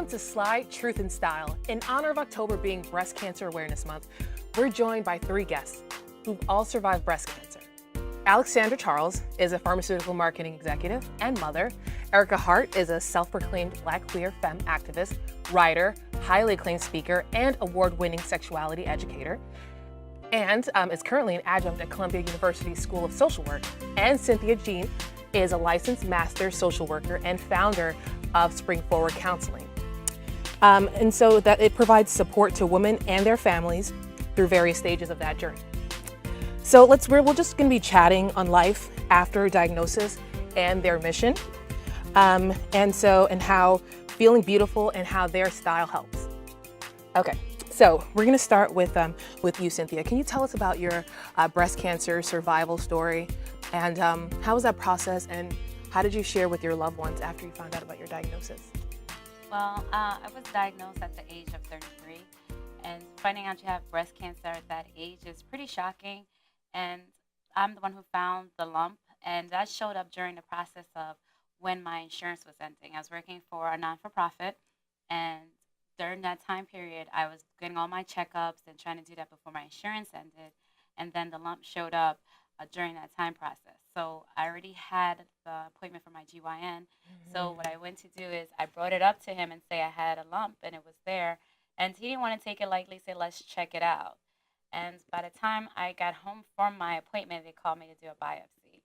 Welcome to Slide Truth and Style. In honor of October being Breast Cancer Awareness Month, we're joined by three guests who've all survived breast cancer. Alexandra Charles is a pharmaceutical marketing executive and mother. Erica Hart is a self-proclaimed Black queer femme activist, writer, highly acclaimed speaker, and award-winning sexuality educator, and is currently an adjunct at Columbia University School of Social Work. And Cynthia Jean is a licensed master social worker and founder of Spring Forward Counseling. And so that it provides support to women and their families through various stages of that journey. So we're just gonna be chatting on life after diagnosis and their mission, and how feeling beautiful and how their style helps. Okay, so we're gonna start with you, Cynthia. Can you tell us about your breast cancer survival story, and how was that process, and how did you share with your loved ones after you found out about your diagnosis? Well, I was diagnosed at the age of 33, and finding out you have breast cancer at that age is pretty shocking. And I'm the one who found the lump, and that showed up during the process of when my insurance was ending. I was working for a non-for-profit, and during that time period, I was getting all my checkups and trying to do that before my insurance ended, and then the lump showed up during that time process. So I already had the appointment for my GYN. So what I went to do is I brought it up to him and say I had a lump and it was there. And he didn't want to take it lightly, say, let's check it out. And by the time I got home from my appointment, they called me to do a biopsy.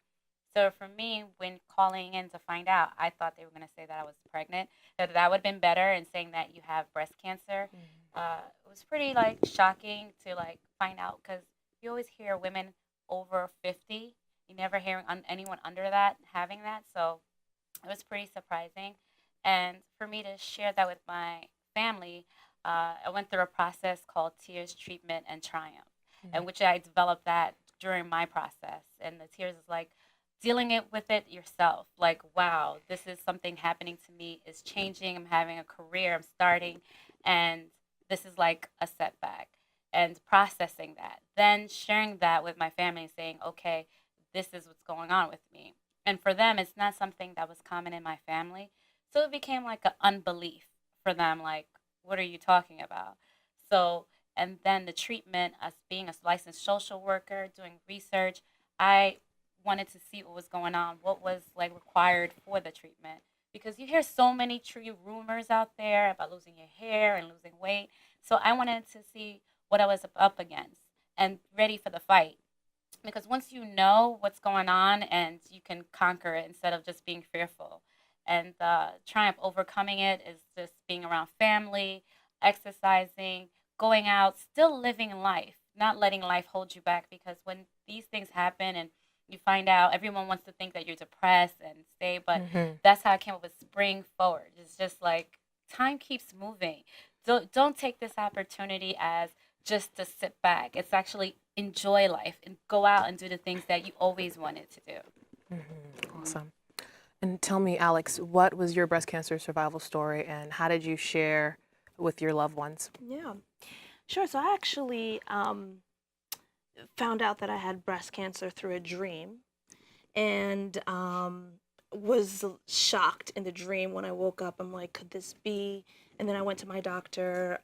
So for me, when calling in to find out, I thought they were going to say that I was pregnant. That would have been better, and saying that you have breast cancer. It was pretty shocking to find out, because you always hear women over 50. You never hear anyone under that having that. So it was pretty surprising. And for me to share that with my family, I went through a process called Tears, Treatment, and Triumph, and which I developed that during my process. And the Tears is dealing with it yourself. Wow, this is something happening to me. It's changing. I'm having a career. I'm starting. And this is a setback. And processing that. Then sharing that with my family, saying, okay, this is what's going on with me. And for them, it's not something that was common in my family. So it became an unbelief for them, what are you talking about? So, and then the treatment, as being a licensed social worker, doing research, I wanted to see what was going on, what was required for the treatment. Because you hear so many true rumors out there about losing your hair and losing weight. So I wanted to see what I was up against and ready for the fight. Because once you know what's going on, and you can conquer it instead of just being fearful. And Triumph, overcoming it, is just being around family, exercising, going out, still living life, not letting life hold you back. Because when these things happen and you find out, everyone wants to think that you're depressed and stay, but that's how I came up with Spring Forward. It's just time keeps moving. Don't take this opportunity as just to sit back. It's actually enjoy life and go out and do the things that you always wanted to do. Awesome. And tell me, Alex, what was your breast cancer survival story, and how did you share with your loved ones? Yeah, sure. So I actually found out that I had breast cancer through a dream, and was shocked in the dream. When I woke up, I'm like, could this be? And then I went to my doctor.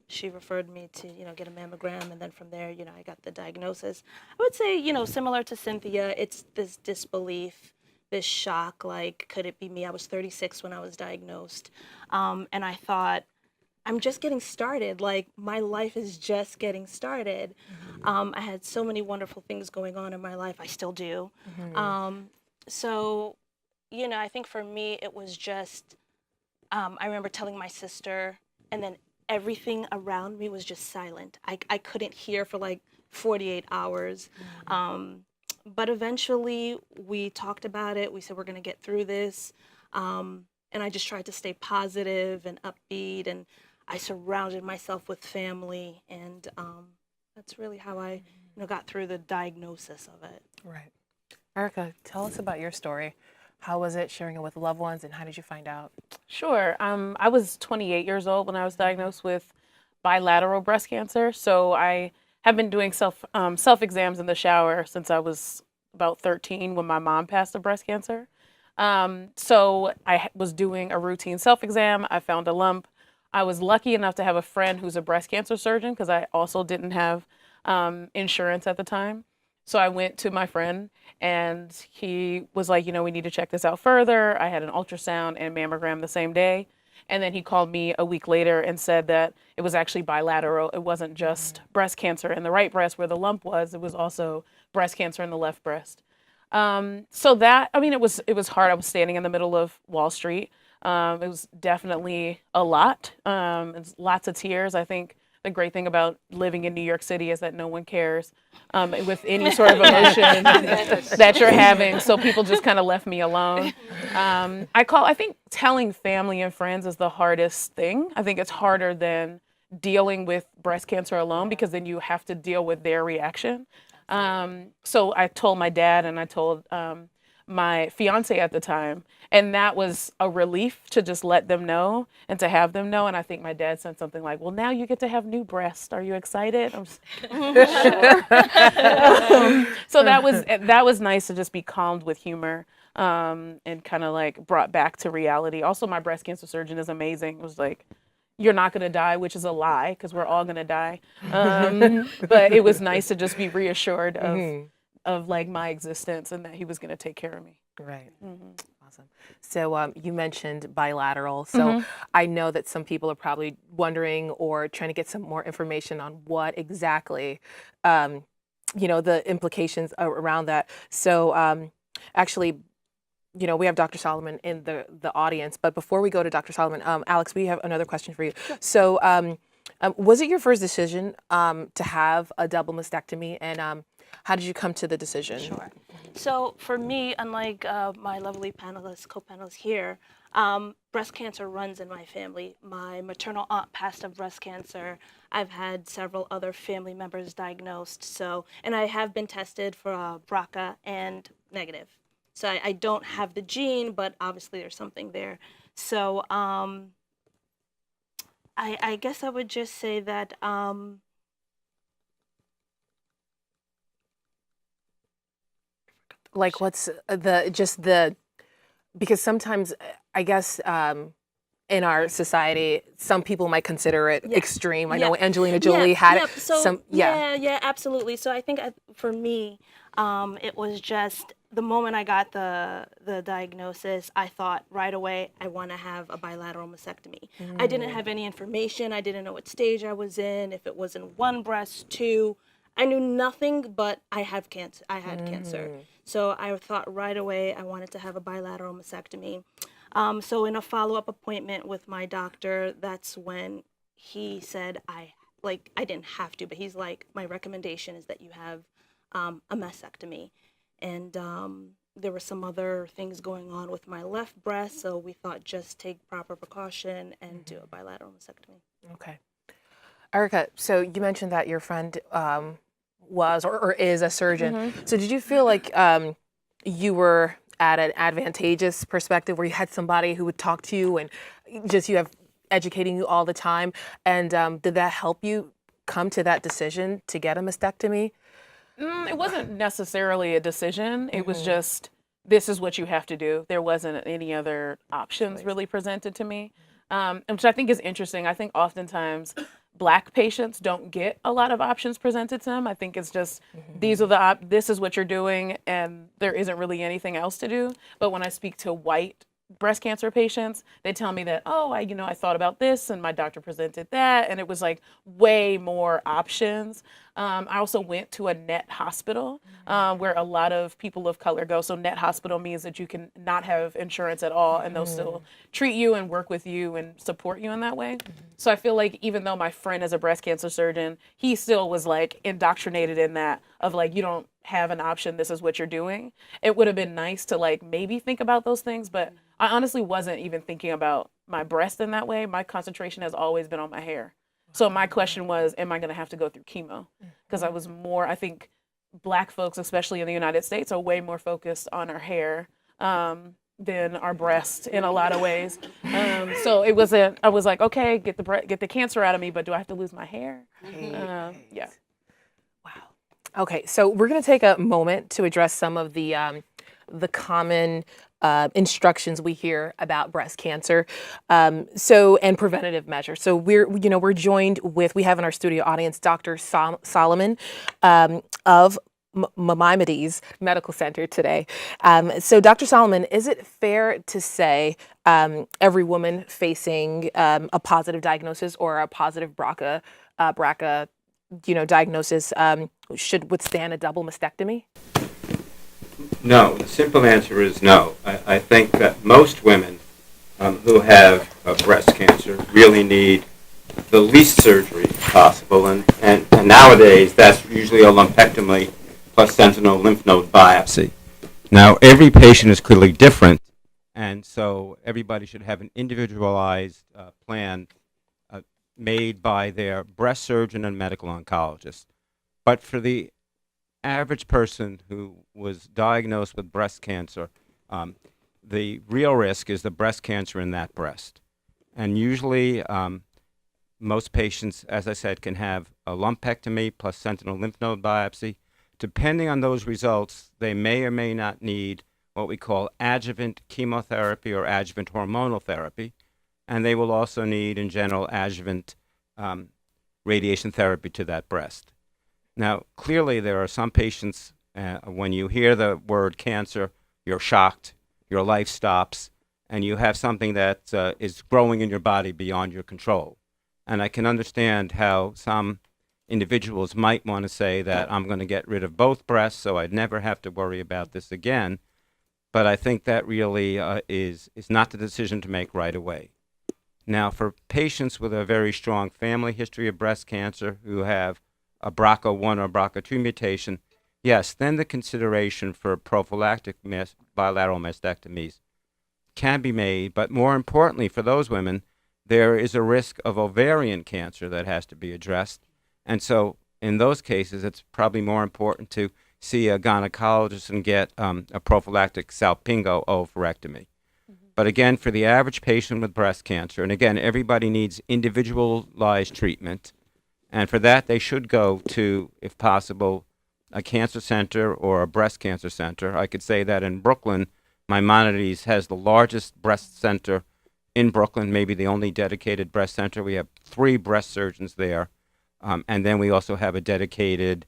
She referred me to, get a mammogram, and then from there, I got the diagnosis. I would say, similar to Cynthia, it's this disbelief, this shock, could it be me? I was 36 when I was diagnosed, and I thought, I'm just getting started. My life is just getting started. I had so many wonderful things going on in my life. I still do. So, I think for me, it was just, I remember telling my sister, and then everything around me was just silent. I couldn't hear for 48 hours. But eventually we talked about it. We said, we're going to get through this. And I just tried to stay positive and upbeat, and I surrounded myself with family. And that's really how I got through the diagnosis of it. Right. Erica, tell us about your story. How was it sharing it with loved ones, and how did you find out? Sure. I was 28 years old when I was diagnosed with bilateral breast cancer. So I have been doing self exams in the shower since I was about 13, when my mom passed of breast cancer. So I was doing a routine self-exam. I found a lump. I was lucky enough to have a friend who's a breast cancer surgeon because I also didn't have insurance at the time. So I went to my friend and he was like, we need to check this out further. I had an ultrasound and mammogram the same day. And then he called me a week later and said that it was actually bilateral. It wasn't just breast cancer in the right breast where the lump was, it was also breast cancer in the left breast. So that, it was hard. I was standing in the middle of Wall Street. It was definitely a lot. It's lots of tears. I think the great thing about living in New York City is that no one cares with any sort of emotion that you're having. So people just kind of left me alone. I think telling family and friends is the hardest thing. I think it's harder than dealing with breast cancer alone because then you have to deal with their reaction. So I told my dad and I told my fiance at the time, and that was a relief to just let them know and to have them know. And I think my dad said something like, "Well, now you get to have new breasts. Are you excited?" I'm just, so that was nice to just be calmed with humor and kind of like brought back to reality. Also, my breast cancer surgeon is amazing. It was like, "You're not going to die," which is a lie because we're all going to die. But it was nice to just be reassured of like my existence and that he was going to take care of me. Right. Awesome. So you mentioned bilateral. So I know that some people are probably wondering or trying to get some more information on what exactly, the implications around that. So actually, we have Dr. Solomon in the audience, but before we go to Dr. Solomon, Alex, we have another question for you. So was it your first decision to have a double mastectomy, and how did you come to the decision? Sure. So for me, unlike my lovely co-panelists here, breast cancer runs in my family. My maternal aunt passed of breast cancer. I've had several other family members diagnosed. And I have been tested for BRCA and negative. So I don't have the gene, but obviously there's something there. So I guess I would just say that like what's because sometimes I guess in our society some people might consider it extreme. I know Angelina Jolie had it. Yeah, absolutely. So I think for me, it was just the moment I got the diagnosis, I thought right away I want to have a bilateral mastectomy. I didn't have any information. I didn't know what stage I was in, if it was in one breast, two. I knew nothing, but I have cancer. I had cancer. So I thought right away I wanted to have a bilateral mastectomy. So in a follow-up appointment with my doctor, that's when he said I didn't have to, but he's like, my recommendation is that you have a mastectomy. And there were some other things going on with my left breast, so we thought just take proper precaution and do a bilateral mastectomy. Okay. Erica, so you mentioned that your friend was or is a surgeon. So did you feel like you were at an advantageous perspective where you had somebody who would talk to you and just you have educating you all the time? And did that help you come to that decision to get a mastectomy? It wasn't necessarily a decision. It was just, this is what you have to do. There wasn't any other options really presented to me, which I think is interesting. I think oftentimes Black patients don't get a lot of options presented to them. I think it's just, these are this is what you're doing, and there isn't really anything else to do. But when I speak to white breast cancer patients, they tell me that, I thought about this and my doctor presented that, and it was like way more options. I also went to a net hospital where a lot of people of color go. So net hospital means that you can not have insurance at all and they'll still treat you and work with you and support you in that way. So I feel like even though my friend is a breast cancer surgeon, he still was like indoctrinated in that of like, you don't have an option, this is what you're doing. It would have been nice to like maybe think about those things, but I honestly wasn't even thinking about my breast in that way. My concentration has always been on my hair. So my question was, am I going to have to go through chemo? Because I think Black folks, especially in the United States, are way more focused on our hair than our breast in a lot of ways. So I was like, okay, get the cancer out of me, but do I have to lose my hair? Yeah. Wow. Okay, so we're going to take a moment to address some of the common instructions we hear about breast cancer, and preventative measures. So we're joined with, we have in our studio audience Dr. Solomon of Maimonides Medical Center today. So Dr. Solomon, is it fair to say every woman facing a positive diagnosis or a positive BRCA diagnosis should withstand a double mastectomy? No, the simple answer is no. I think that most women who have breast cancer really need the least surgery possible, and nowadays that's usually a lumpectomy plus sentinel lymph node biopsy. Now, every patient is clearly different, and so everybody should have an individualized plan made by their breast surgeon and medical oncologist. But for the average person who was diagnosed with breast cancer, the real risk is the breast cancer in that breast. And usually, most patients, as I said, can have a lumpectomy plus sentinel lymph node biopsy. Depending on those results, they may or may not need what we call adjuvant chemotherapy or adjuvant hormonal therapy, and they will also need, in general, adjuvant radiation therapy to that breast. Now, clearly, there are some patients, when you hear the word cancer, you're shocked, your life stops, and you have something that is growing in your body beyond your control. And I can understand how some individuals might want to say that I'm going to get rid of both breasts so I'd never have to worry about this again. But I think that really is not the decision to make right away. Now, for patients with a very strong family history of breast cancer who have a BRCA1 or BRCA2 mutation, yes, then the consideration for prophylactic bilateral mastectomies can be made. But more importantly, for those women, there is a risk of ovarian cancer that has to be addressed. And so in those cases, it's probably more important to see a gynecologist and get a prophylactic salpingo oophorectomy. But again, for the average patient with breast cancer, and again, everybody needs individualized treatment. And for that, they should go to, if possible, a cancer center or a breast cancer center. I could say that in Brooklyn, Maimonides has the largest breast center in Brooklyn, maybe the only dedicated breast center. We have 3 breast surgeons there. And then we also have a dedicated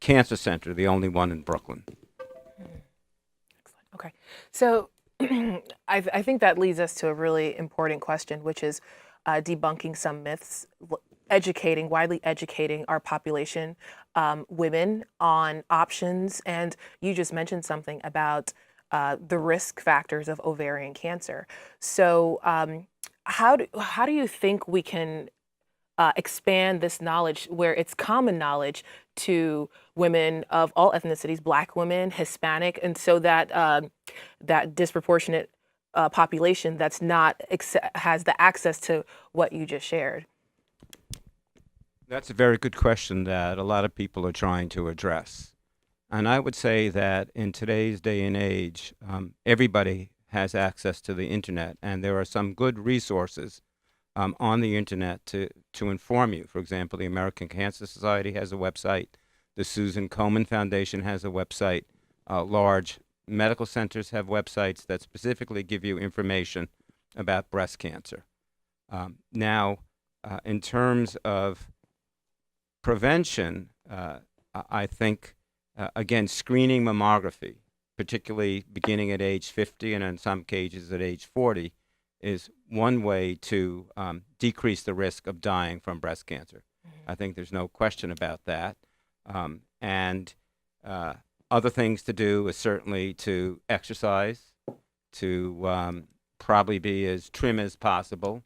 cancer center, the only one in Brooklyn. Excellent. Okay. So I think that leads us to a really important question, which is debunking some myths, widely educating our population, women, on options. And you just mentioned something about the risk factors of ovarian cancer. So how do you think we can expand this knowledge where it's common knowledge to women of all ethnicities, Black women, Hispanic, and so that that disproportionate population that's not has the access to what you just shared? That's a very good question that a lot of people are trying to address. And I would say that in today's day and age, everybody has access to the internet, and there are some good resources on the internet to inform you. For example, the American Cancer Society has a website. The Susan Komen Foundation has a website. Large medical centers have websites that specifically give you information about breast cancer. Now, in terms of prevention, I think, again, screening mammography, particularly beginning at age 50 and in some cases at age 40, is one way to decrease the risk of dying from breast cancer. I think there's no question about that. And other things to do is certainly to exercise, to probably be as trim as possible,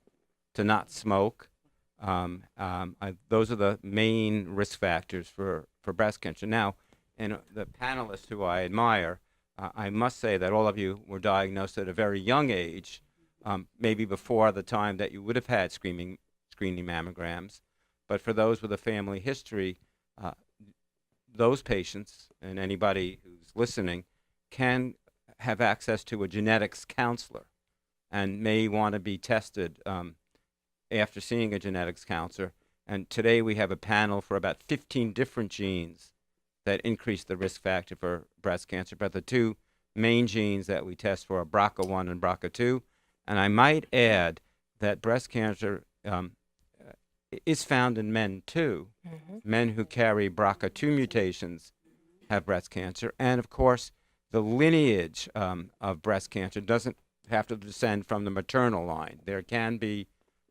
to not smoke. Those are the main risk factors for breast cancer. Now, and the panelists who I admire, I must say that all of you were diagnosed at a very young age, maybe before the time that you would have had screening mammograms. But for those with a family history, those patients and anybody who's listening can have access to a genetics counselor and may want to be tested after seeing a genetics counselor. And today we have a panel for about 15 different genes that increase the risk factor for breast cancer. But the 2 main genes that we test for are BRCA1 and BRCA2. And I might add that breast cancer is found in men too. Men who carry BRCA2 mutations have breast cancer. And of course, the lineage of breast cancer doesn't have to descend from the maternal line. There can be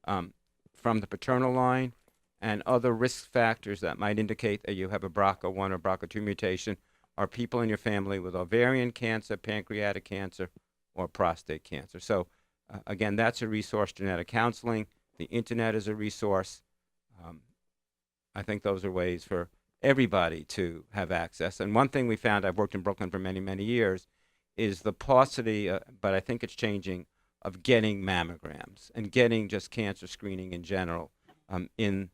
from the paternal line, and other risk factors that might indicate that you have a BRCA1 or BRCA2 mutation are people in your family with ovarian cancer, pancreatic cancer, or prostate cancer. So again, that's a resource, genetic counseling. The internet is a resource. I think those are ways for everybody to have access. And one thing we found, I've worked in Brooklyn for many, many years, is the paucity, but I think it's changing, of getting mammograms and getting just cancer screening in general in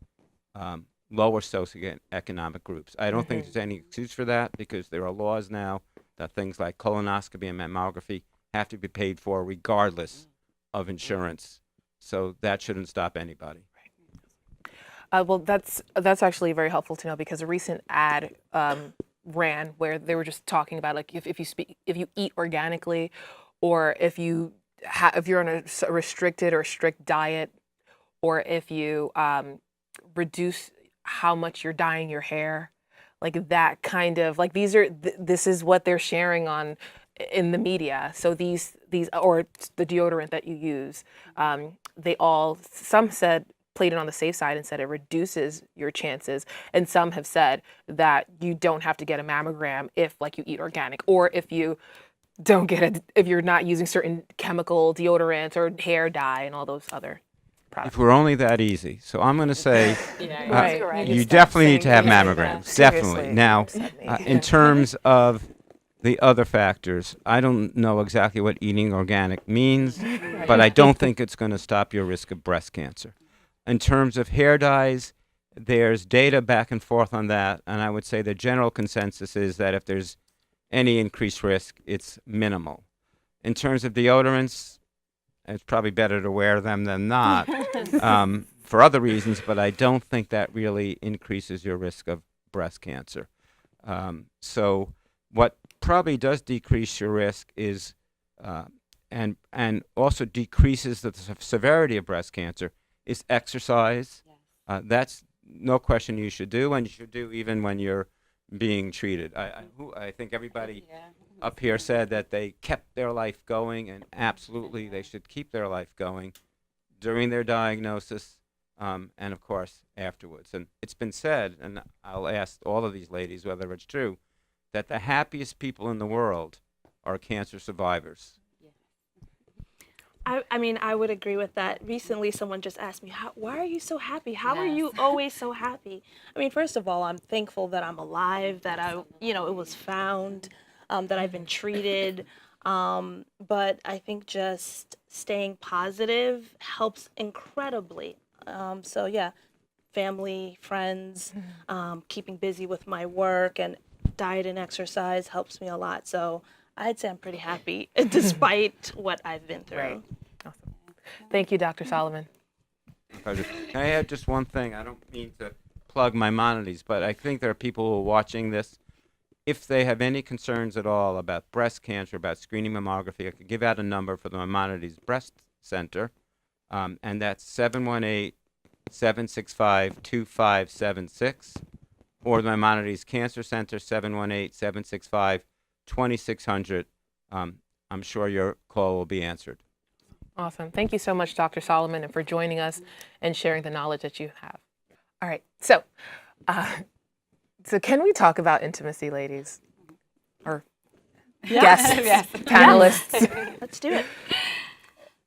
lower socioeconomic groups. I don't think there's any excuse for that, because there are laws now that things like colonoscopy and mammography have to be paid for regardless of insurance. So that shouldn't stop anybody. Well, that's actually very helpful to know, because a recent ad ran where they were just talking about, like, if you eat organically, or if you're on a restricted or strict diet, or if you reduce how much you're dyeing your hair, like that kind of, like, this is what they're sharing on in the media. So these or the deodorant that you use, some said played it on the safe side and said it reduces your chances, and some have said that you don't have to get a mammogram if, like, you eat organic, or if you don't if you're not using certain chemical deodorants or hair dye and all those other products. If we're only that easy. So I'm going to say Right. you definitely need to have mammograms. Seriously. Definitely. Now, in terms of the other factors, I don't know exactly what eating organic means, but I don't think it's going to stop your risk of breast cancer. In terms of hair dyes, there's data back and forth on that, and I would say the general consensus is that if there's any increased risk, it's minimal. In terms of deodorants, it's probably better to wear them than not for other reasons, but I don't think that really increases your risk of breast cancer. So what probably does decrease your risk is, and also decreases the severity of breast cancer, is exercise. That's no question you should do, and you should do even when you're being treated. I think everybody up here said that they kept their life going, and absolutely they should keep their life going during their diagnosis, and of course afterwards. And it's been said, and I'll ask all of these ladies whether it's true, that the happiest people in the world are cancer survivors. I mean, I would agree with that. Recently, someone just asked me, why are you so happy? How are you always so happy? I mean, first of all, I'm thankful that I'm alive, that it was found, that I've been treated. But I think just staying positive helps incredibly. So yeah, family, friends, keeping busy with my work, and diet and exercise helps me a lot. So I'd say I'm pretty happy despite what I've been through. Right. Awesome. Thank you, Dr. Solomon. Can I add just one thing? I don't mean to plug Maimonides, but I think there are people who are watching this. If they have any concerns at all about breast cancer, about screening mammography, I could give out a number for the Maimonides Breast Center, and that's 718-765-2576, or the Maimonides Cancer Center, 718-765-2600. I'm sure your call will be answered. Awesome. Thank you so much, Dr. Solomon, and for joining us and sharing the knowledge that you have. All right. So can we talk about intimacy, ladies? Or guests, panelists? Let's do it.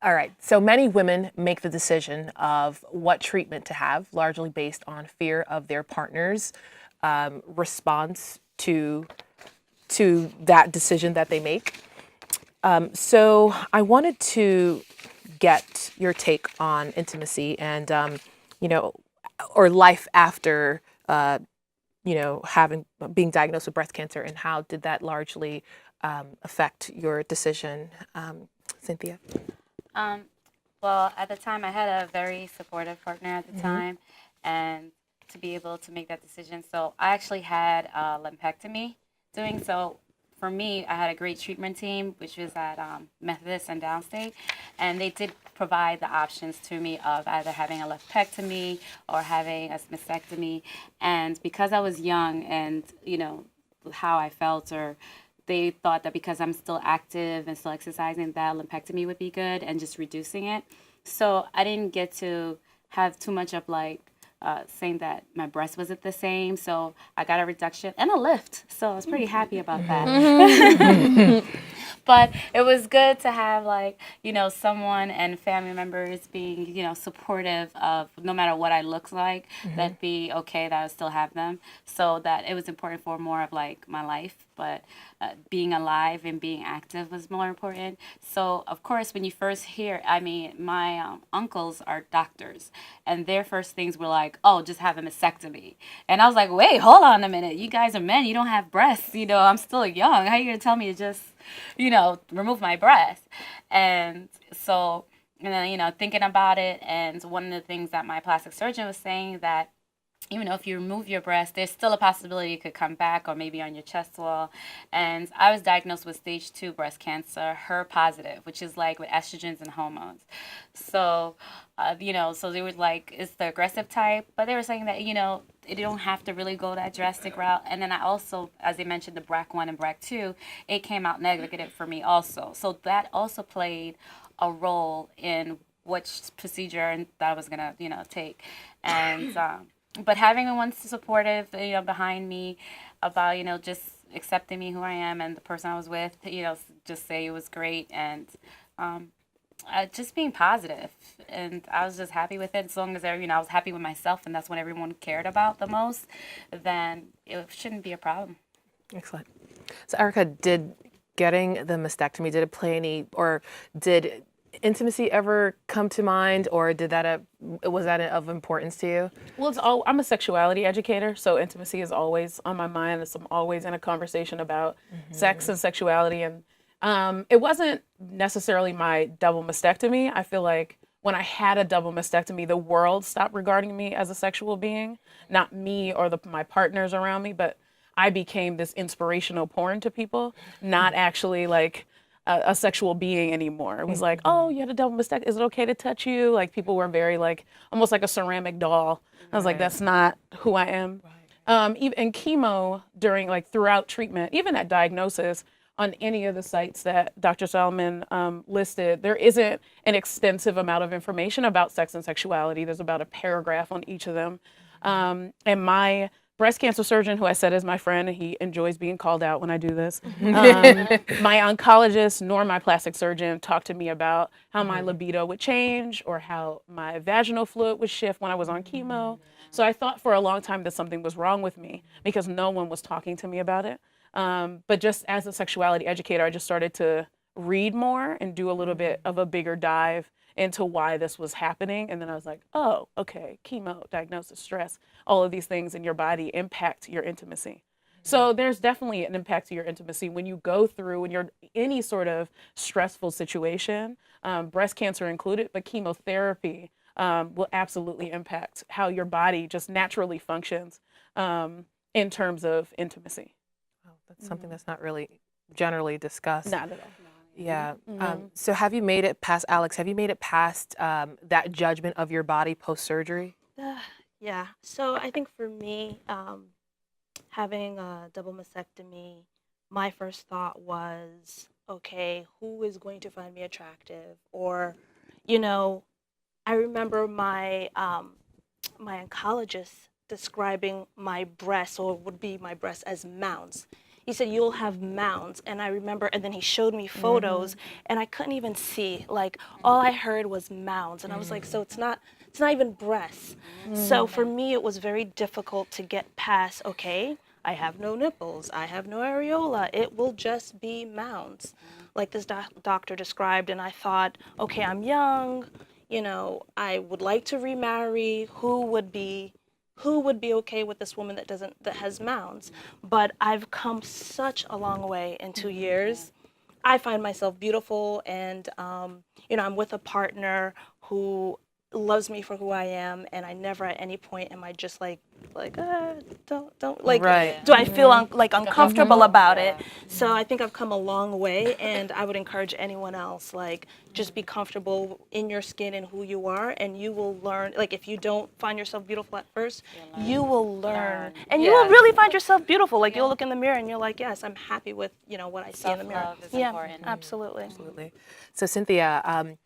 All right. So many women make the decision of what treatment to have, largely based on fear of their partner's response to that decision that they make. So I wanted to get your take on intimacy and, or life after, being diagnosed with breast cancer, and how did that largely affect your decision, Cynthia? Well, at the time, I had a very supportive partner at the time, and to be able to make that decision. So I actually had a lumpectomy doing so for me, I had a great treatment team, which was at Methodist and Downstate, and they did provide the options to me of either having a lumpectomy or having a mastectomy. And because I was young and, you know, how I felt, or they thought that because I'm still active and still exercising, that lumpectomy would be good and just reducing it. So I didn't get to have too much of like saying that my breast wasn't the same. So I got a reduction and a lift. So I was pretty happy about that. But it was good to have, like, you know, someone and family members being, you know, supportive of no matter what I look like, that'd be okay that I still have them. So that it was important for more of like my life, but being alive and being active was more important. So of course, when you first hear, I mean, my uncles are doctors, and their first things were like, "Oh, just have a mastectomy," and I was like, "Wait, hold on a minute. You guys are men. You don't have breasts. You know, I'm still young. How are you gonna tell me to just, you know, remove my breast?" And so, and then, you know, thinking about it, and one of the things that my plastic surgeon was saying, that even though if you remove your breast, there's still a possibility it could come back, or maybe on your chest wall. And I was diagnosed with stage 2 breast cancer, HER positive, which is like with estrogens and hormones. So, you know, so they were like, it's the aggressive type, but they were saying that, you know, you don't have to really go that drastic route. And then I also, as they mentioned, the BRCA1 and BRCA2, it came out negative for me also. So that also played a role in which procedure that I was going to, you know, take. And, but having one supportive, you know, behind me about, you know, just accepting me who I am, and the person I was with, you know, just say it was great, and just being positive. And I was just happy with it. As long as, you know, I was happy with myself, and that's what everyone cared about the most, then it shouldn't be a problem. Excellent. So Erica, did getting the mastectomy, did it play any, or did intimacy ever come to mind, or was that of importance to you? Well, I'm a sexuality educator, so intimacy is always on my mind. I'm always in a conversation about sex and sexuality, and it wasn't necessarily my double mastectomy. I feel like when I had a double mastectomy, the world stopped regarding me as a sexual being, not me or my partners around me, but I became this inspirational porn to people, not actually like a sexual being anymore. It was like, oh, you had a double mastectomy. Is it okay to touch you? Like, people were very like, almost like a ceramic doll. I was like, that's not who I am. Even in chemo, throughout treatment, even at diagnosis, on any of the sites that Dr. Solomon listed, there isn't an extensive amount of information about sex and sexuality. There's about a paragraph on each of them. And my breast cancer surgeon, who I said is my friend, and he enjoys being called out when I do this. My oncologist nor my plastic surgeon talked to me about how my libido would change or how my vaginal fluid would shift when I was on chemo. So I thought for a long time that something was wrong with me because no one was talking to me about it. But just as a sexuality educator, I just started to read more and do a little bit of a bigger dive into why this was happening. And then I was like, oh, okay, chemo, diagnosis, stress, all of these things in your body impact your intimacy. So there's definitely an impact to your intimacy when you go through, when you're any sort of stressful situation, breast cancer included, but chemotherapy will absolutely impact how your body just naturally functions in terms of intimacy. Oh, that's something that's not really generally discussed. Not at all. Yeah. So have you made it past, Alex, have you made it past that judgment of your body post-surgery? Yeah. So I think for me, having a double mastectomy, my first thought was, okay, who is going to find me attractive? Or, you know, I remember my my oncologist describing my breasts, or would be my breasts, as mounds. He said, you'll have mounds. And I remember, and then he showed me photos, and I couldn't even see. Like, all I heard was mounds. And I was like, so it's not even breasts. So for me, it was very difficult to get past, okay, I have no nipples, I have no areola, it will just be mounds, like this doctor described. And I thought, okay, I'm young, you know, I would like to remarry. Who would be okay with this woman that has mounds? But I've come such a long way in 2 years. I find myself beautiful, and you know, I'm with a partner who loves me for who I am, and I never at any point am I just like don't like Right. do I feel like uncomfortable about it. Yeah. So I think I've come a long way, and I would encourage anyone else, like, just be comfortable in your skin and who you are, and you will learn. Like, if you don't find yourself beautiful at first, you will learn, and you will Yes. really find yourself beautiful. Like, you'll look in the mirror and you're like, yes, I'm happy with what I see in the mirror. Self-love is Yeah, important. absolutely. Absolutely. So, Cynthia,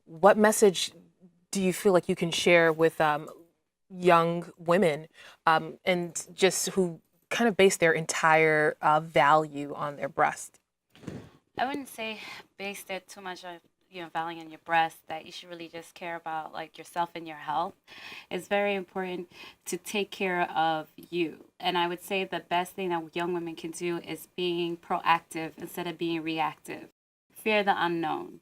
what message do you feel like you can share with young women and just who kind of base their entire value on their breast? I wouldn't say base it too much of valuing on your breast, that you should really just care about like yourself and your health. It's very important to take care of you. And I would say the best thing that young women can do is being proactive instead of being reactive. Fear the unknown.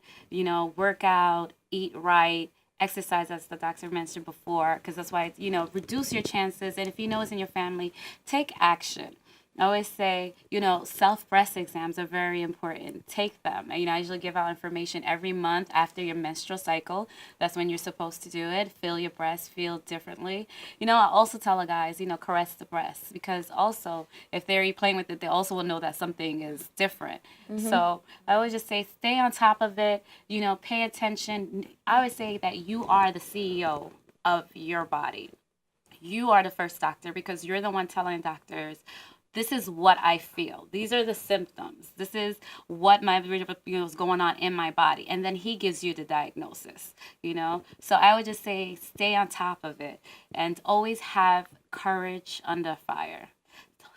Work out, eat right, exercise, as the doctor mentioned before, because that's why reduce your chances. And if you know it's in your family, take action. I always say, self-breast exams are very important. Take them. I usually give out information every month after your menstrual cycle. That's when you're supposed to do it. Feel your breast, feel differently. I also tell the guys, caress the breast, because also if they're playing with it, they also will know that something is different. So I always just say, stay on top of it. Pay attention. I always say that you are the CEO of your body. You are the first doctor, because you're the one telling doctors, this is what I feel. These are the symptoms. This is what is going on in my body. And then he gives you the diagnosis, So I would just say stay on top of it and always have courage under fire.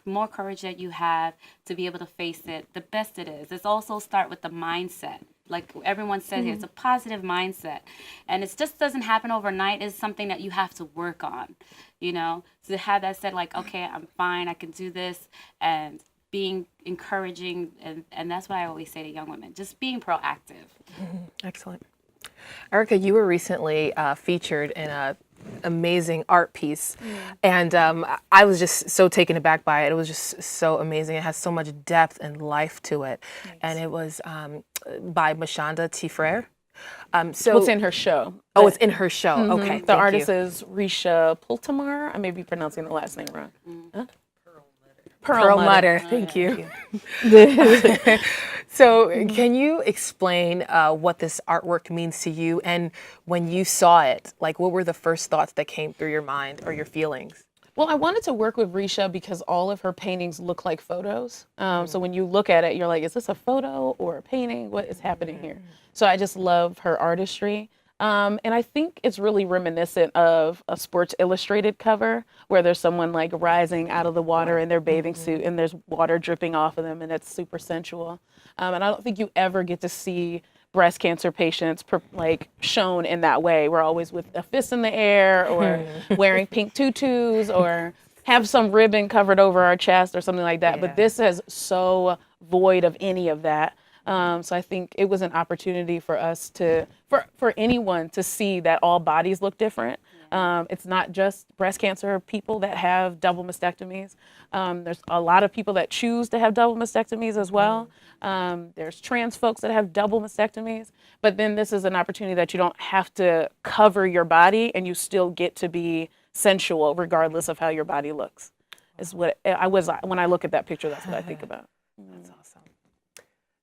The more courage that you have to be able to face it, the best it is. It's also start with the mindset. Like everyone said here, it's a positive mindset. And it just doesn't happen overnight. It's something that you have to work on, So to have that said, like, okay, I'm fine, I can do this, and being encouraging. And that's what I always say to young women, just being proactive. Excellent. Erica, you were recently featured in a amazing art piece, and I was just so taken aback by it. It was just so amazing. It has so much depth and life to it, and it was by Mashonda T. Frere. So What's in her show? Oh, it's in her show. Okay, The artist is Risha Pultamar. I may be pronouncing the last name wrong. Huh? Pearl Mutter. Thank you. So, can you explain what this artwork means to you, and when you saw it, like, what were the first thoughts that came through your mind or your feelings? Well, I wanted to work with Risha because all of her paintings look like photos. So when you look at it, you're like, is this a photo or a painting? What is happening here? So I just love her artistry. And I think it's really reminiscent of a Sports Illustrated cover where there's someone like rising out of the water in their bathing suit and there's water dripping off of them, and it's super sensual. And I don't think you ever get to see breast cancer patients like shown in that way. We're always with a fist in the air or wearing pink tutus or have some ribbon covered over our chest or something like that. Yeah. But this is so void of any of that. So I think it was an opportunity for us for anyone to see that all bodies look different. It's not just breast cancer people that have double mastectomies. There's a lot of people that choose to have double mastectomies as well. There's trans folks that have double mastectomies. But then this is an opportunity that you don't have to cover your body and you still get to be sensual regardless of how your body looks. Is what when I look at that picture, that's what I think about. That's awesome.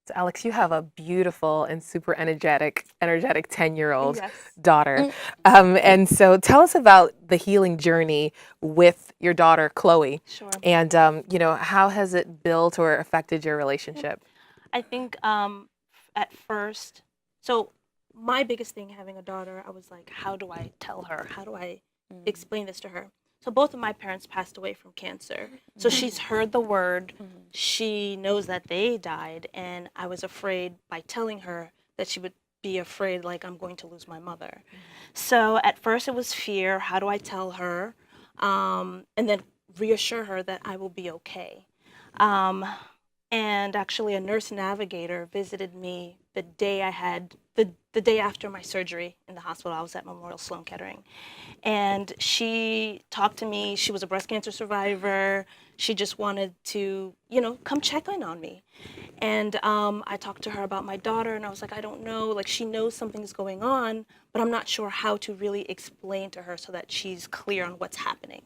So, Alex, you have a beautiful and super energetic 10-year-old Yes. daughter. And so tell us about the healing journey with your daughter, Chloe. Sure. And, how has it built or affected your relationship? I think at first, so my biggest thing having a daughter, I was like, how do I tell her? How do I explain this to her? So both of my parents passed away from cancer. So she's heard the word. She knows that they died. And I was afraid by telling her that she would be afraid, like, I'm going to lose my mother. So at first it was fear. How do I tell her? And then reassure her that I will be okay. And actually a nurse navigator visited me the day I had the day after my surgery in the hospital. I was at Memorial Sloan Kettering, and she talked to me. She was a breast cancer survivor. She just wanted to, come check in on me. And I talked to her about my daughter, and I was like, I don't know, like she knows something's going on, but I'm not sure how to really explain to her so that she's clear on what's happening.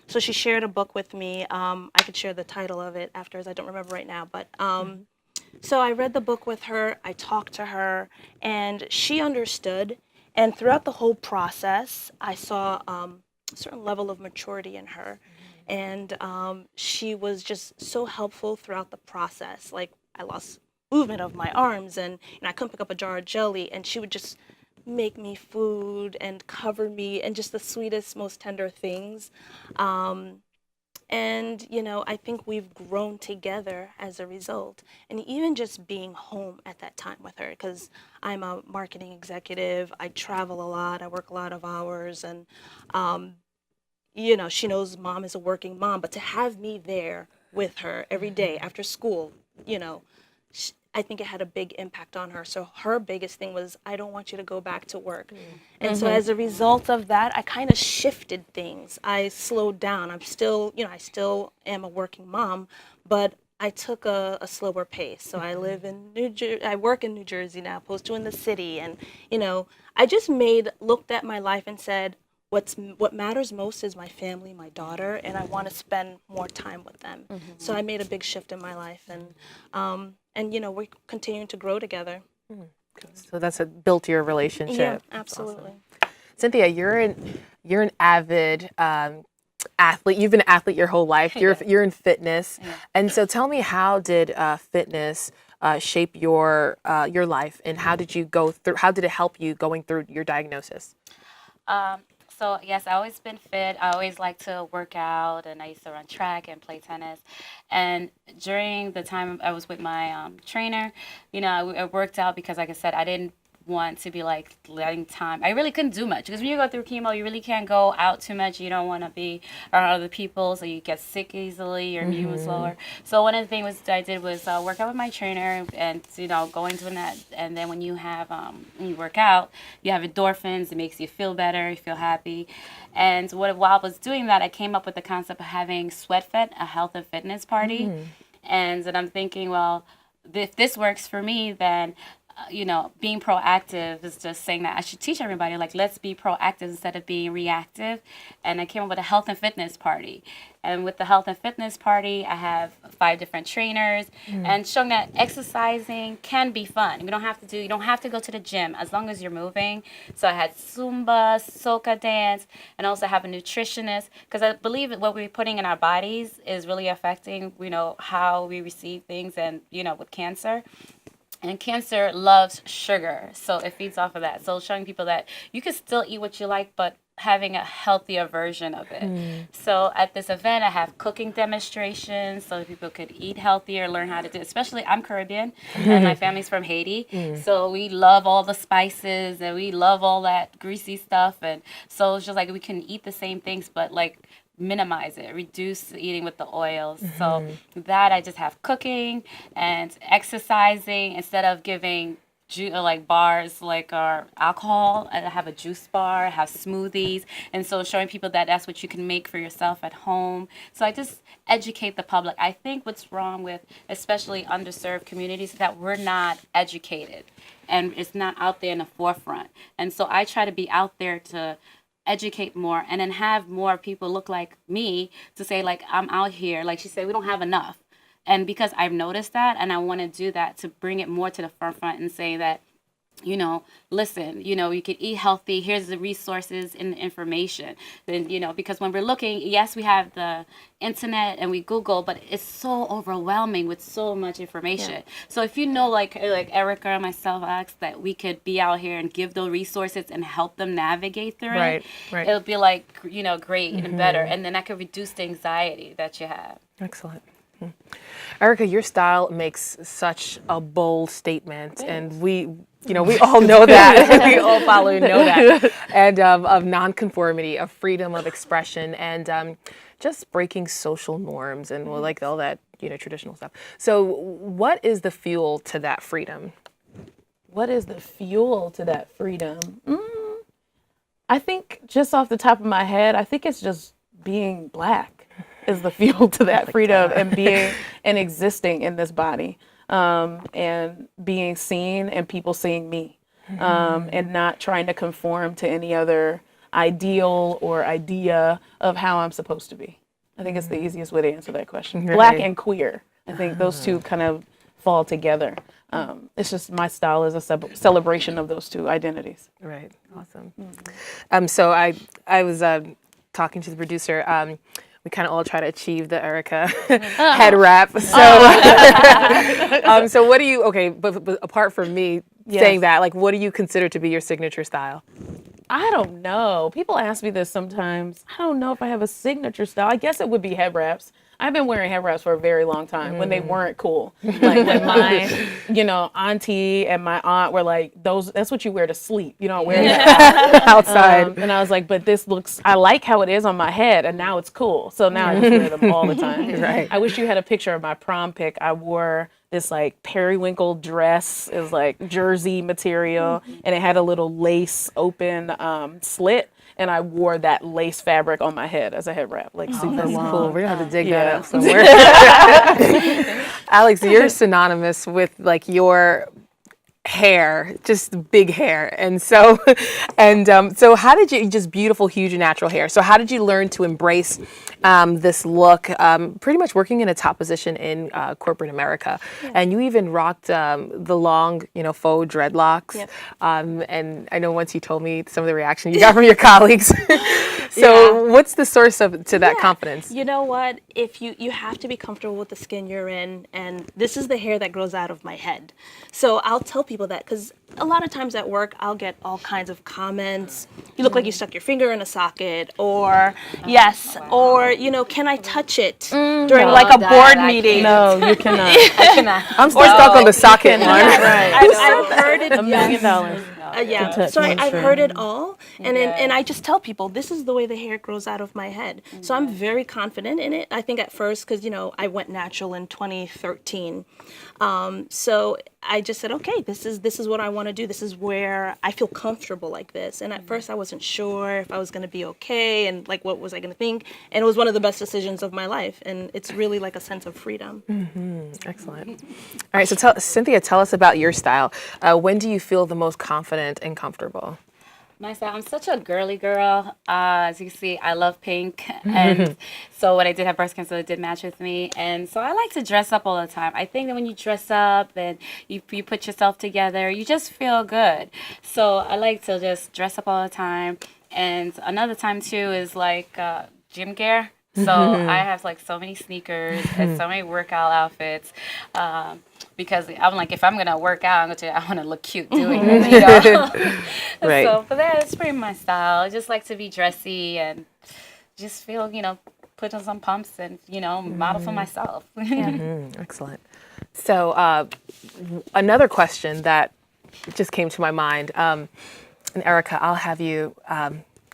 So she shared a book with me. I could share the title of it afterwards. I don't remember right now, but so I read the book with her. I talked to her, and she understood. And throughout the whole process, I saw a certain level of maturity in her. And she was just so helpful throughout the process. Like, I lost movement of my arms, and I couldn't pick up a jar of jelly, and she would just make me food and cover me, and just the sweetest, most tender things. And, I think we've grown together as a result. And even just being home at that time with her, because I'm a marketing executive, I travel a lot, I work a lot of hours, and, she knows mom is a working mom, but to have me there with her every day after school, I think it had a big impact on her. So her biggest thing was, I don't want you to go back to work. And so as a result of that, I kind of shifted things. I slowed down. I'm still, I still am a working mom, but I took a slower pace. So I live in I work in New Jersey now, opposed to in the city. And, I just looked at my life and said, what matters most is my family, my daughter, and I want to spend more time with them. So I made a big shift in my life, and we're continuing to grow together. So that's built your relationship. Yeah, That's absolutely. awesome. Cynthia, you're an avid athlete. You've been an athlete your whole life. You're in fitness, and so tell me, how did fitness shape your life, and how did you go through? How did it help you going through your diagnosis? So yes, I've always been fit. I always like to work out, and I used to run track and play tennis. And during the time I was with my trainer, I worked out because, like I said, I didn't want to be like letting time. I really couldn't do much because when you go through chemo, you really can't go out too much. You don't want to be around other people, so you get sick easily. Your immune was lower. So one of the things I did was work out with my trainer, and going to that. And then when you have when you work out, you have endorphins. It makes you feel better. You feel happy. And while I was doing that, I came up with the concept of having SweatFit, a health and fitness party. And then I'm thinking, well, if this works for me, then being proactive is just saying that I should teach everybody, like, let's be proactive instead of being reactive. And I came up with a health and fitness party. And with the health and fitness party, I have 5 different trainers and showing that exercising can be fun. You don't have to go to the gym as long as you're moving. So I had Zumba, soca dance, and also have a nutritionist, because I believe that what we're putting in our bodies is really affecting, how we receive things, and, with cancer. And cancer loves sugar, so it feeds off of that. So showing people that you can still eat what you like, but having a healthier version of it. So at this event, I have cooking demonstrations so that people could eat healthier, learn how to do it. Especially, I'm Caribbean, and my family's from Haiti. So we love all the spices, and we love all that greasy stuff. And so it's just like we can eat the same things, but like minimize it, reduce eating with the oils. So that I just have cooking and exercising instead of giving like bars, like our alcohol. I have a juice bar, I have smoothies, and so showing people that that's what you can make for yourself at home. So I just educate the public. I think what's wrong with especially underserved communities is that we're not educated, and it's not out there in the forefront. And so I try to be out there to educate more, and then have more people look like me to say, like, I'm out here. Like she said, we don't have enough. And because I've noticed that, and I want to do that to bring it more to the forefront and say that, listen, you could eat healthy. Here's the resources and the information. Then, because when we're looking, yes, we have the internet and we Google, but it's so overwhelming with so much information. Yeah. So if like Erica and myself, Alex, that we could be out here and give those resources and help them navigate through it, it'll be like, great and better. And then that could reduce the anxiety that you have. Excellent. Erica, your style makes such a bold statement, and we all know that. We all follow and know that. And of nonconformity, of freedom of expression, and just breaking social norms, and like all that, traditional stuff. So what is the fuel to that freedom? what is the fuel to that freedom? I think just off the top of my head, I think it's just being black is the fuel to that freedom and being and existing in this body, and being seen and people seeing me, and not trying to conform to any other ideal or idea of how I'm supposed to be. I think it's the easiest way to answer that question. Right. Black and queer. I think those two kind of fall together. It's just my style is a celebration of those two identities. Right. Awesome. So I was talking to the producer. We kind of all try to achieve the Erica head wrap. So, so what do you? Okay, but apart from me saying that, like, what do you consider to be your signature style? I don't know. People ask me this sometimes. I don't know if I have a signature style. I guess it would be head wraps. I've been wearing head wraps for a very long time when they weren't cool. Like when my, auntie and my aunt were like, that's what you wear to sleep. You don't wear that Outside. and I was like, but I like how it is on my head, and now it's cool. So now I just wear them all the time. Right. I wish you had a picture of my prom pic. I wore this like periwinkle dress. It was like jersey material, and it had a little lace open slit. And I wore that lace fabric on my head as a head wrap, like super long. Cool. We're gonna have to dig Yeah. that up somewhere. Alex, you're synonymous with like your hair, just big hair, and so so how did you just beautiful, huge, natural hair? So how did you learn to embrace this look? Pretty much working in a top position in corporate America, and you even rocked the long, faux dreadlocks. Yep. And I know once you told me some of the reaction you got from your colleagues. So what's the source to that confidence? You know what? If you have to be comfortable with the skin you're in, and this is the hair that grows out of my head. So I'll tell people that because a lot of times at work I'll get all kinds of comments. You look like you stuck your finger in a socket, or or can I touch it during like a board meeting? No, you cannot. I'm still stuck on the socket one. I've heard it. $1 million. So I've heard it all, and I just tell people this is the way the hair grows out of my head. So I'm very confident in it. I think at first, because I went natural in 2013, so I just said, okay, this is what I want to do. This is where I feel comfortable like this. And at first, I wasn't sure if I was going to be okay, and like what was I going to think. And it was one of the best decisions of my life, and it's really like a sense of freedom. Excellent. All right, so Cynthia, tell us about your style. When do you feel the most confident and comfortable? My style, I'm such a girly girl. As you can see, I love pink. And so when I did have breast cancer, it did match with me. And so I like to dress up all the time. I think that when you dress up and you put yourself together, you just feel good. So I like to just dress up all the time. And another time, too, is like gym gear. So I have like so many sneakers and so many workout outfits. Because I'm like, if I'm gonna work out, I want to look cute doing it. Right. So, but that's pretty my style. I just like to be dressy and just feel, put on some pumps and, model for myself. Excellent. So another question that just came to my mind, and Erica, I'll have you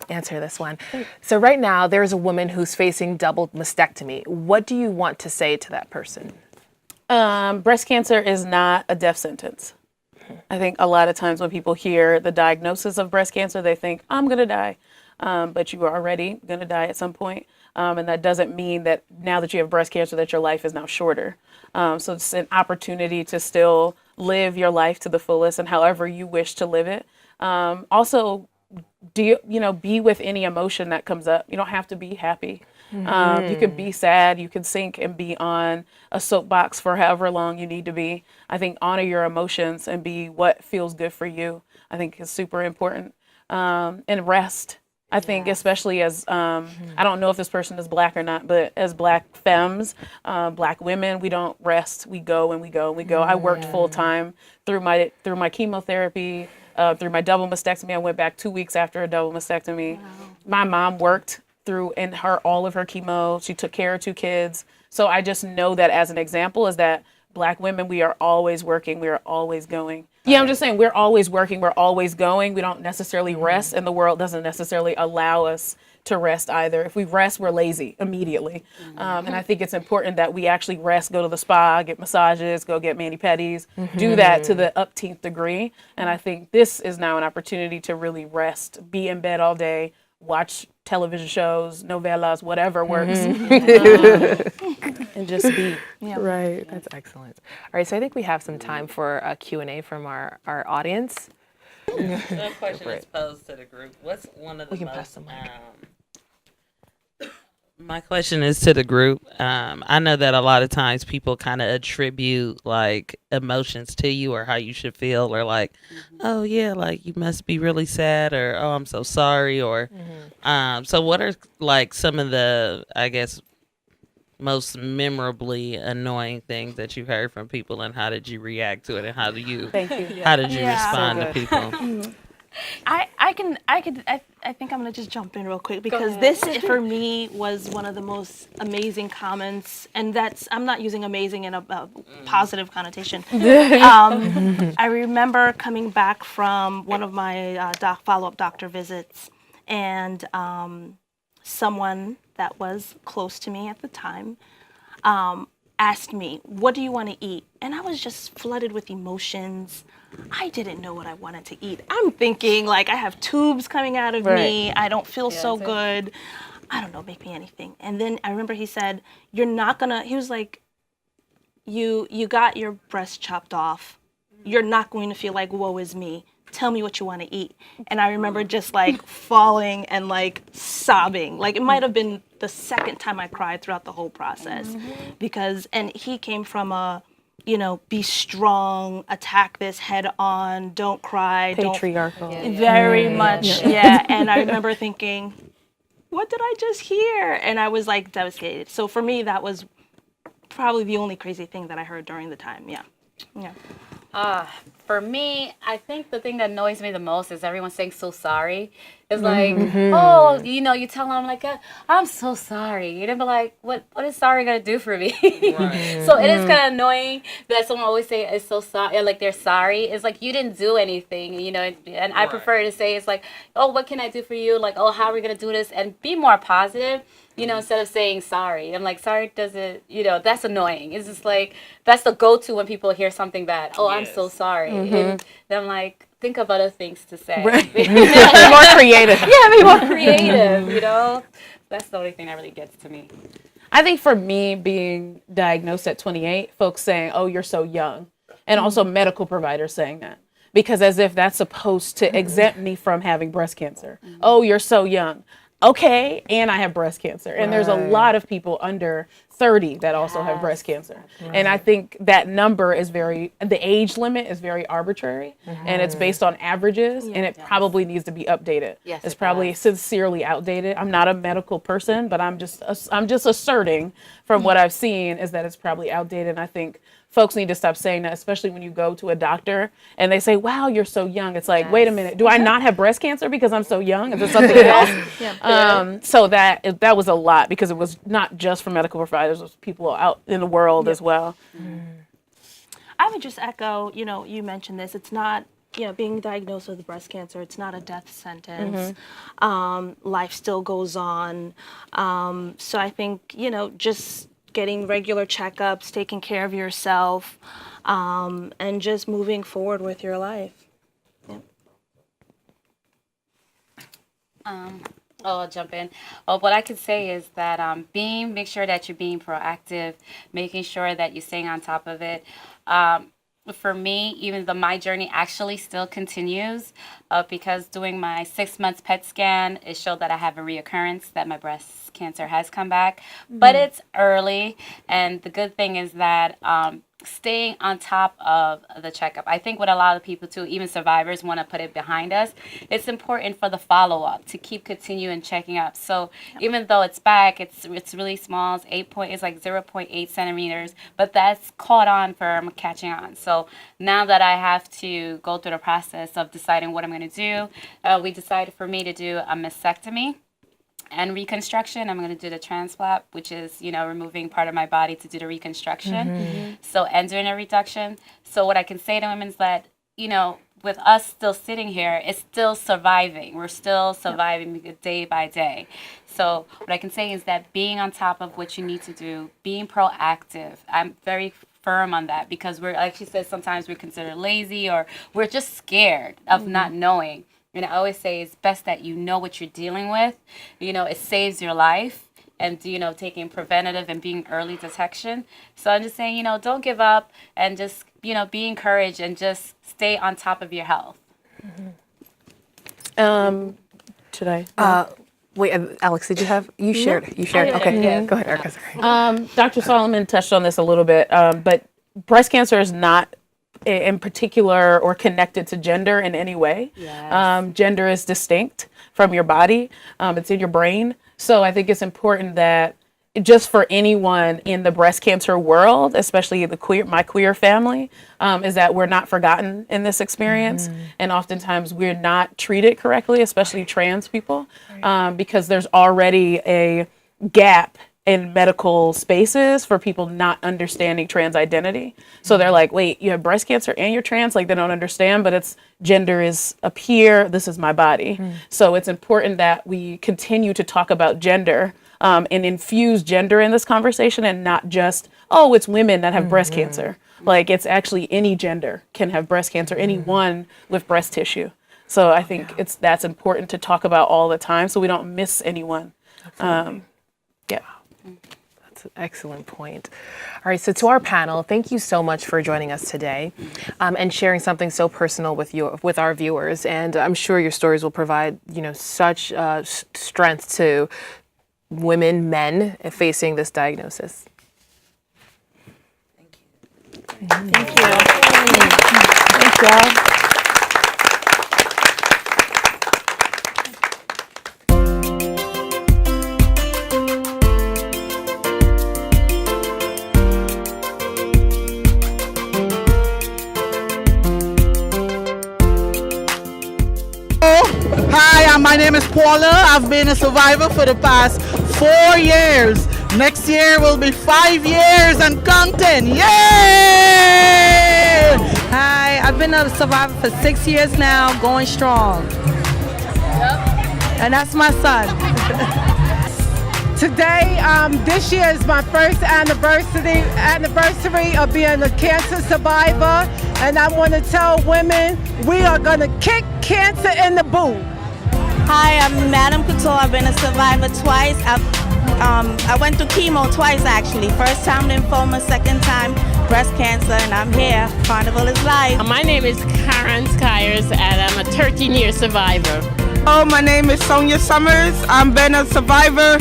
answer this one. So right now, there's a woman who's facing double mastectomy. What do you want to say to that person? Breast cancer is not a death sentence. I think a lot of times when people hear the diagnosis of breast cancer, they think, I'm going to die. But you are already going to die at some point. And that doesn't mean that now that you have breast cancer, that your life is now shorter. So it's an opportunity to still live your life to the fullest and however you wish to live it. Also, be with any emotion that comes up. You don't have to be happy. You could be sad, you can sink and be on a soapbox for however long you need to be. I think honor your emotions and be what feels good for you, I think is super important. And rest. I think especially as, I don't know if this person is Black or not, but as Black femmes, Black women, we don't rest. We go and we go and we go. I worked full time through my chemotherapy, through my double mastectomy. I went back 2 weeks after a double mastectomy. Wow. My mom worked through all of her chemo. She took care of 2 kids. So I just know that as an example is that Black women, we are always working. We are always going. Yeah, I'm just saying we're always working. We're always going. We don't necessarily rest, and the world doesn't necessarily allow us to rest either. If we rest, we're lazy immediately. And I think it's important that we actually rest, go to the spa, get massages, go get mani-pedis, do that to the upteenth degree. And I think this is now an opportunity to really rest, be in bed all day, watch television shows, novellas, whatever works, and just be. Right. That's excellent. All right. So I think we have some time for a Q&A from our audience. The question is posed to the group. What's one of the We can pass most? the mic. My question is to the group. I know that a lot of times people kind of attribute like emotions to you or how you should feel, or like, oh yeah, like you must be really sad, or oh I'm so sorry, or so what are like some of the, I guess, most memorably annoying things that you've heard from people, and how did you react to it, and how do you Thank you. how did you Yeah. respond So to good. people? I think I'm gonna just jump in real quick because this for me was one of the most amazing comments, and I'm not using amazing in a positive connotation. I remember coming back from one of my follow-up doctor visits, and someone that was close to me at the time asked me, "What do you want to eat?" And I was just flooded with emotions. I didn't know what I wanted to eat. I'm thinking like I have tubes coming out of me. I don't feel so good. I don't know, make me anything. And then I remember he said, "You're not gonna," he was like, you got your breast chopped off. You're not going to feel like, woe is me. Tell me what you want to eat. And I remember just like falling and like sobbing. Like it might have been the second time I cried throughout the whole process. And he came from a, be strong, attack this head on, don't cry, Patriarchal. very much, yeah. And I remember thinking, what did I just hear? And I was like devastated. So for me, that was probably the only crazy thing that I heard during the time. Yeah. For me, I think the thing that annoys me the most is everyone saying so sorry. It's like, oh, you tell them like, I'm so sorry. They'll be like, what is sorry gonna do for me? So it is kind of annoying that someone always say it's so sorry, like they're sorry. It's like you didn't do anything, and I prefer to say it's like, oh, what can I do for you? Like, oh, how are we gonna do this? And be more positive. Instead of saying sorry. I'm like, sorry doesn't, that's annoying. It's just like, that's the go-to when people hear something bad. Oh, I'm so sorry. And then I'm like, think of other things to say. Be more creative. Yeah, be more creative, That's the only thing that really gets to me. I think for me, being diagnosed at 28, folks saying, oh, you're so young. And also medical providers saying that. Because as if that's supposed to exempt me from having breast cancer. Oh, you're so young. Okay, and I have breast cancer. And there's a lot of people under 30 that also have breast cancer. And I think that number is the age limit is very arbitrary, and it's based on averages, and it probably needs to be updated. Yes, it's it probably does. sincerely outdated. I'm not a medical person, but I'm just asserting from what I've seen is that it's probably outdated. And I think folks need to stop saying that, especially when you go to a doctor and they say, wow, you're so young. It's like, wait a minute, do I not have breast cancer because I'm so young? Is it something else? So that was a lot, because it was not just for medical providers, it was people out in the world as well. I would just echo, you mentioned this. It's not, being diagnosed with breast cancer, it's not a death sentence. Life still goes on. So I think, just getting regular checkups, taking care of yourself, and just moving forward with your life. I'll jump in. Well, what I could say is that make sure that you're being proactive, making sure that you're staying on top of it. For me, even though my journey actually still continues, because doing my 6 months PET scan, it showed that I have a reoccurrence, that my breast cancer has come back. But it's early, and the good thing is that staying on top of the checkup. I think what a lot of people too, even survivors, want to put it behind us. It's important for the follow-up to keep continuing checking up. So even though it's back, it's really small. It's like 0.8 centimeters, but that's caught on from catching on. So now that I have to go through the process of deciding what I'm going to do, we decided for me to do a mastectomy and reconstruction. I'm going to do the transplant, which is, removing part of my body to do the reconstruction. So, and doing a reduction. So what I can say to women is that, with us still sitting here, it's still surviving. We're still surviving day by day. So what I can say is that being on top of what you need to do, being proactive, I'm very firm on that, because we're, like she said, sometimes we're considered lazy, or we're just scared of not knowing. And I always say it's best that you know what you're dealing with. You know, it saves your life. And, you know, taking preventative and being early detection. So I'm just saying, you know, don't give up, and just, you know, be encouraged and just stay on top of your health. Should I? Wait, Alex, did you have? You shared. You shared. Okay, go ahead, Erica. Sorry. Dr. Solomon touched on this a little bit, but breast cancer is not in particular or connected to gender in any way. Yes. Gender is distinct from your body. It's in your brain. So I think it's important that just for anyone in the breast cancer world, especially my queer family, is that we're not forgotten in this experience. And oftentimes we're not treated correctly, especially trans people, because there's already a gap in medical spaces for people not understanding trans identity. So they're like, wait, you have breast cancer and you're trans? Like, they don't understand, but it's gender is up here, this is my body. So it's important that we continue to talk about gender and infuse gender in this conversation, and not just, oh, it's women that have breast cancer. Like, it's actually any gender can have breast cancer, anyone with breast tissue. So I think that's important to talk about all the time so we don't miss anyone. That's an excellent point. All right, so to our panel, thank you so much for joining us today and sharing something so personal with our viewers. And I'm sure your stories will provide, you know, such strength to women, men facing this diagnosis. Thank you. Thanks, y'all. Hi, my name is Paula. I've been a survivor for the past 4 years. Next year will be 5 years and counting. Yay! Hi, I've been a survivor for 6 years now, going strong. And that's my son. Today, this year is my first anniversary of being a cancer survivor, and I want to tell women we are going to kick cancer in the boot. Hi, I'm Madam Couture. I've been a survivor twice. I went through chemo twice actually. First time lymphoma, second time breast cancer, and I'm here. Carnival is life. My name is Karen Skyers, and I'm a 13-year survivor. Oh, my name is Sonia Summers. I've been a survivor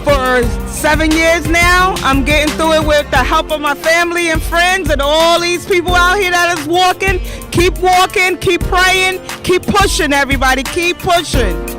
for 7 years now. I'm getting through it with the help of my family and friends and all these people out here that is walking. Keep walking, keep praying, keep pushing, everybody. Keep pushing.